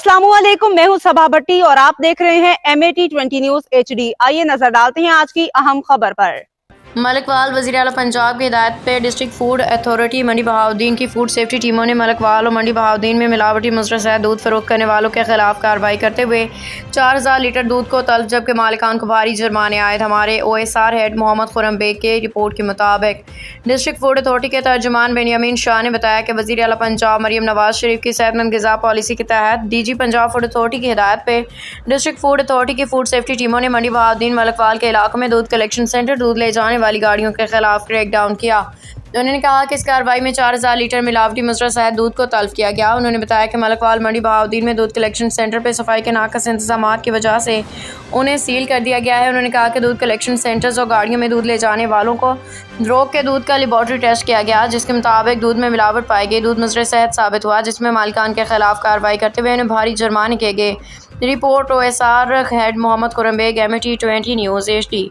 अस्सलाम वालेकुम, मैं हूं सबा भट्टी और आप देख रहे हैं MAT20 न्यूज HD। आइए नजर डालते हैं आज की अहम खबर पर। मलकवाल वज़ीर आला पंजाब की हिदायत पे डिस्ट्रिक्ट फूड अथॉरिटी मंडी बहाउद्दीन की फूड सेफ्टी टीमों ने मलकवाल और मंडी बहाउद्दीन में मिलावटी मुस्तरद दूध फरोख्त करने वालों के खिलाफ कार्रवाई करते हुए 4000 लीटर दूध को तलब, जबकि मालिकान को भारी जुर्माने आयद। हमारे OSR हेड मोहम्मद खुर्रम बेग के रिपोर्ट के मुताबिक डिस्ट्रिक्ट फूड अथॉरिटी के तर्जुमान बेनियामीन शाह ने बताया कि वज़ीर आला पंजाब मरियम नवाज शरीफ की सेहतमंद ग़िज़ा पॉलिसी के तहत DG पंजाब फूड अथॉरिटी की हिदायत पे डिस्ट्रिक्ट फूड अथॉरिटी की फूड सेफ्टी टीमों ने मंडी बहाउद्दीन मलकवाल के इलाकों में दूध कलेक्शन सेंटर, दूध ले जाने वाली गाड़ियों के खिलाफ क्रैक डाउन किया। उन्होंने कहा कि इस कार्रवाई में 4000 लीटर मिलावटी मुस्तरद दूध को तलब किया गया। उन्होंने बताया कि मलकवाल मंडी बहाउद्दीन में दूध कलेक्शन सेंटर पर सफाई के नाक़िस इंतजाम की वजह से उन्हें सील कर दिया गया है। उन्होंने कहा कि दूध कलेक्शन सेंटर्स और गाड़ियों में दूध ले जाने वालों को रोक के दूध का लेबॉर्ट्री टेस्ट किया गया, जिसके मुताबिक दूध में मिलावट पाई गई। दूध मुस्तरद साबित हुआ, जिसमें मालिकान के खिलाफ कार्रवाई करते हुए उन्हें भारी जुर्माने किए गए। Report OSR head Mohammad Khurram Baig, MAT20 news HD।